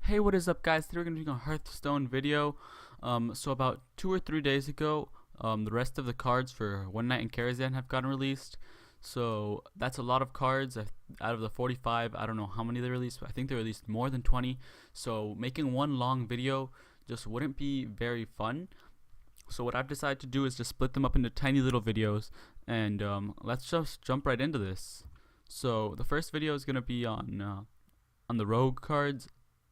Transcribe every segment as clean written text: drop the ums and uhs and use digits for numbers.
Hey, what is up, guys? Today we're going to be doing a Hearthstone video. So about 2 or 3 days ago, the rest of the cards for One Night in Karazhan have gotten released. So that's a lot of cards. Out of the 45, I don't know how many they released, but I think they released more than 20. So making one long video just wouldn't be very fun. So what I've decided to do is just split them up into tiny little videos, and let's just jump right into this. So the first video is going to be on the Rogue cards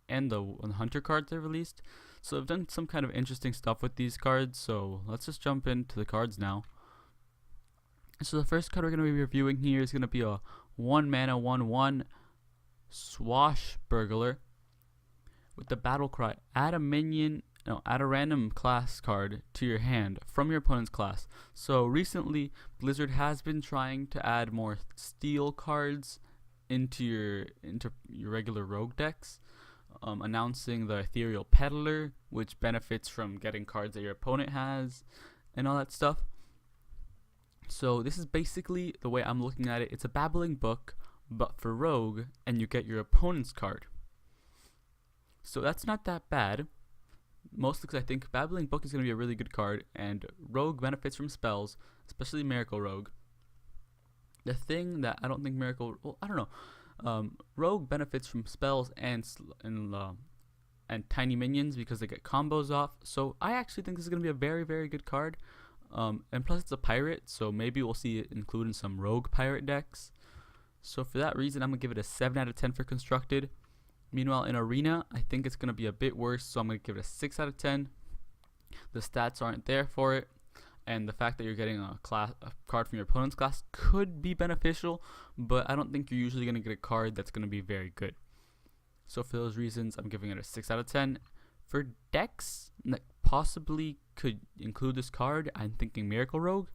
and the Hunter cards they released. So I've done some kind of interesting stuff with these cards, so let's just jump into the cards now. So the first card we're going to be reviewing here is going to be a 1 mana 1/1 Swashbuckler with the battle cry: add a random class card to your hand from your opponent's class. So recently Blizzard has been trying to add more steel cards into your regular rogue decks, announcing the Ethereal Peddler, which benefits from getting cards that your opponent has and all that stuff. So this is basically the way I'm looking at it. It's a babbling book, but for rogue, and you get your opponent's card. So that's not that bad, mostly because I think babbling book is going to be a really good card, and rogue benefits from spells, especially Miracle Rogue. The thing that I don't think I don't know. Rogue benefits from spells and tiny minions because they get combos off. So I actually think this is going to be a very, very good card. And plus it's a pirate, so maybe we'll see it included in some rogue pirate decks. So for that reason, I'm going to give it a 7 out of 10 for constructed. Meanwhile, in arena, I think it's going to be a bit worse, so I'm going to give it a 6 out of 10. The stats aren't there for it, and the fact that you're getting a card from your opponent's class could be beneficial, but I don't think you're usually going to get a card that's going to be very good. So for those reasons, I'm giving it a 6 out of 10. For decks that possibly could include this card, I'm thinking Miracle Rogue,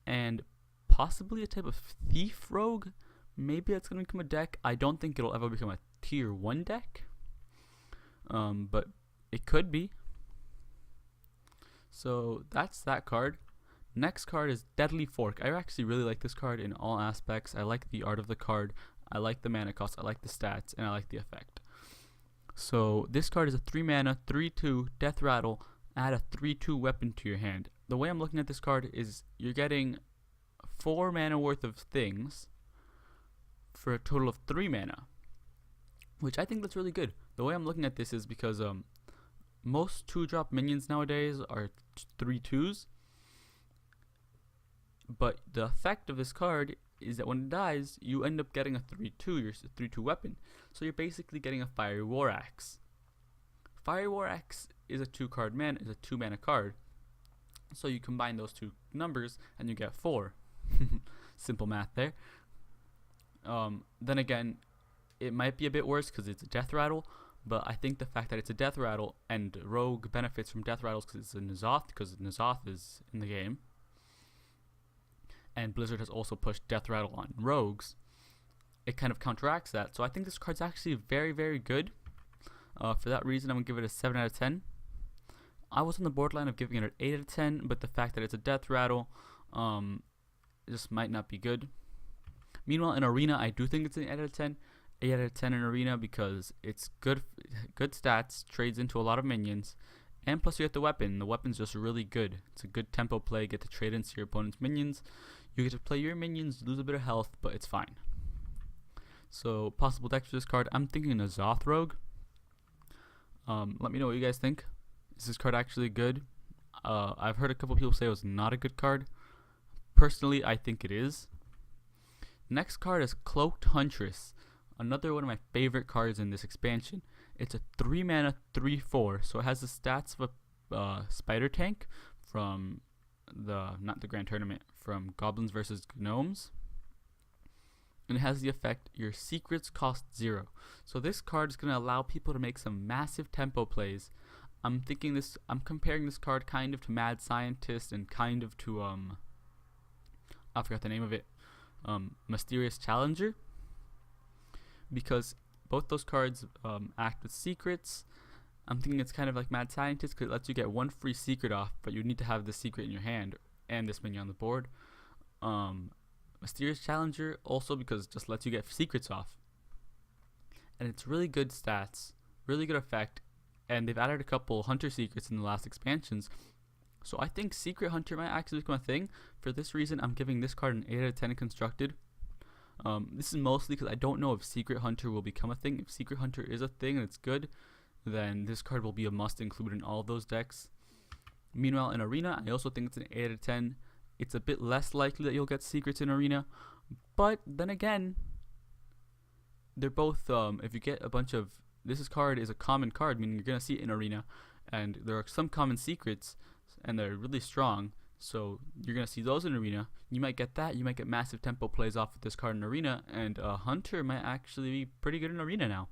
and possibly a type of Thief Rogue. Maybe that's going to become a deck. I don't think it'll ever become a tier 1 deck, but it could be. So that's that card. Next card is Deadly Fork. I actually really like this card in all aspects. I like the art of the card, I like the mana cost, I like the stats, and I like the effect. So this card is a 3 mana 3/2 Death Rattle. Add a 3/2 weapon to your hand. The way I'm looking at this card is you're getting 4 mana worth of things for a total of 3 mana, which I think that's really good. The way I'm looking at this is because most 2-drop minions nowadays are 3/2s, but the effect of this card is that when it dies, you end up getting a 3/2, your 3/2 weapon. So you're basically getting a Fiery War Axe. Fiery War Axe is a 2 mana card. So you combine those two numbers and you get 4. Simple math there. Then again, it might be a bit worse because it's a Death Rattle, but I think the fact that it's a Death Rattle and Rogue benefits from Death Rattles because it's a N'Zoth, because N'Zoth is in the game, and Blizzard has also pushed Death Rattle on Rogues, it kind of counteracts that. So I think this card's actually very, very good. For that reason, I'm going to give it a 7 out of 10. I was on the borderline of giving it an 8 out of 10, but the fact that it's a Death Rattle just might not be good. Meanwhile, in arena, I do think it's an 8 out of 10. 8 out of 10 in arena because it's good stats, trades into a lot of minions, and plus you get the weapon. The weapon's just really good. It's a good tempo play. Get to trade into your opponent's minions. You get to play your minions, lose a bit of health, but it's fine. So possible decks for this card, I'm thinking a N'Zoth Rogue. Let me know what you guys think. Is this card actually good? I've heard a couple people say it was not a good card. Personally, I think it is. Next card is Cloaked Huntress. Another one of my favorite cards in this expansion. It's a 3 mana 3/4, so it has the stats of a spider tank from not the Grand Tournament, from Goblins vs. Gnomes. And it has the effect, your secrets cost 0. So this card is going to allow people to make some massive tempo plays. I'm comparing this card kind of to Mad Scientist and kind of to I forgot the name of it, Mysterious Challenger, because both those cards act with secrets. I'm thinking it's kind of like Mad Scientist because it lets you get 1 free secret off, but you need to have the secret in your hand and this minion on the board. Mysterious Challenger also because it just lets you get secrets off. And it's really good stats, really good effect, and they've added a couple Hunter secrets in the last expansions. So I think Secret Hunter might actually become a thing. For this reason, I'm giving this card an 8 out of 10 constructed. This is mostly because I don't know if Secret Hunter will become a thing. If Secret Hunter is a thing and it's good, then this card will be a must include in all of those decks. Meanwhile, in Arena, I also think it's an 8 out of 10. It's a bit less likely that you'll get secrets in Arena, but then again, they're both, if you get a bunch of, card is a common card, meaning you're going to see it in Arena, and there are some common secrets, and they're really strong, so you're going to see those in Arena. You might get that, you might get massive tempo plays off with this card in Arena, and Hunter might actually be pretty good in Arena now.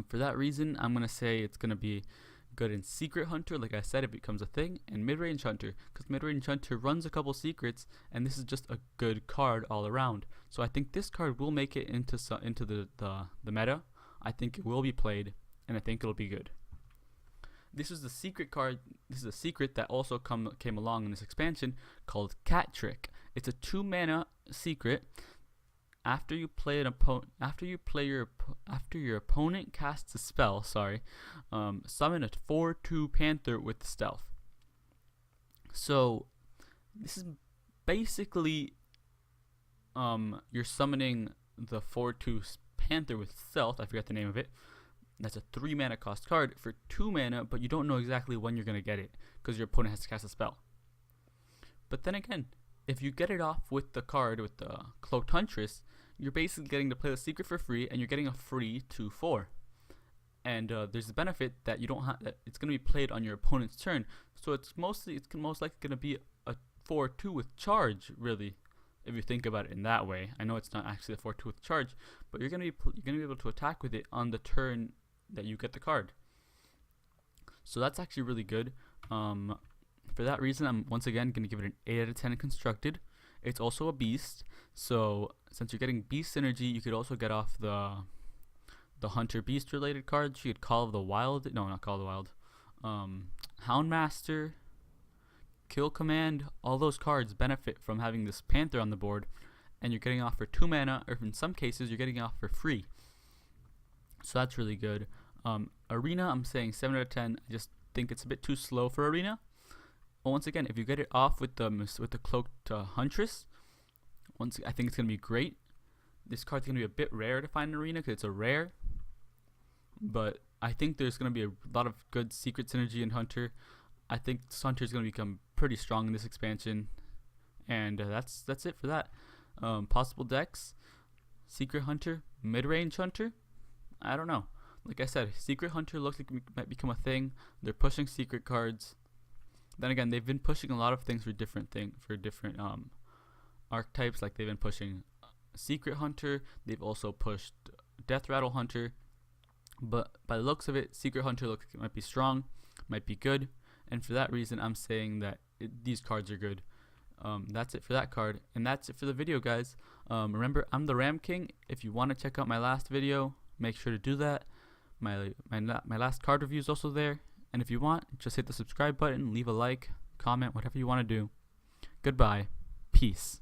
For that reason, I'm going to say it's going to be good in Secret Hunter, like I said, if it becomes a thing, and Mid-Range Hunter, because Mid-Range Hunter runs a couple secrets, and this is just a good card all around. So I think this card will make it into the meta. I think it will be played, and I think it'll be good. This is the secret card. This is a secret that also came along in this expansion called Cat Trick. It's a 2-mana secret. After your opponent casts a spell, summon a 4/2 Panther with stealth. So this is basically you're summoning the 4/2 Panther with stealth. I forget the name of it. That's a 3-mana cost card for 2 mana, but you don't know exactly when you're gonna get it because your opponent has to cast a spell. But then again, if you get it off with the card with the Cloaked Huntress, you're basically getting to play the secret for free, and you're getting a free 2/4. And there's the benefit that you don't have that it's going to be played on your opponent's turn. So it's most likely going to be a 4/2 with charge, really, if you think about it in that way. I know it's not actually a 4/2 with charge, but you're going to be able to attack with it on the turn that you get the card. So that's actually really good. For that reason, I'm once again going to give it an 8 out of 10 constructed. It's also a beast, so since you're getting beast synergy, you could also get off the Hunter Beast related cards. You could Call of the Wild, no, not Call of the Wild, Houndmaster, Kill Command. All those cards benefit from having this Panther on the board, and you're getting off for 2 mana, or in some cases you're getting off for free. So that's really good. Arena, I'm saying 7 out of 10. I just think it's a bit too slow for Arena. Once again, if you get it off with the Cloaked Huntress, I think it's going to be great. This card's going to be a bit rare to find in Arena because it's a rare, but I think there's going to be a lot of good secret synergy in Hunter. I think Hunter is going to become pretty strong in this expansion, and that's it for that. Possible decks: Secret Hunter, Mid-Range Hunter. I don't know. Like I said, Secret Hunter looks like it might become a thing. They're pushing secret cards. Then again, they've been pushing a lot of things for different archetypes. Like they've been pushing Secret Hunter. They've also pushed Death Rattle Hunter. But by the looks of it, Secret Hunter looks like it might be strong, might be good. And for that reason, I'm saying that these cards are good. That's it for that card. And that's it for the video, guys. Remember, I'm the Ram King. If you want to check out my last video, make sure to do that. My last card review is also there. And if you want, just hit the subscribe button, leave a like, comment, whatever you want to do. Goodbye. Peace.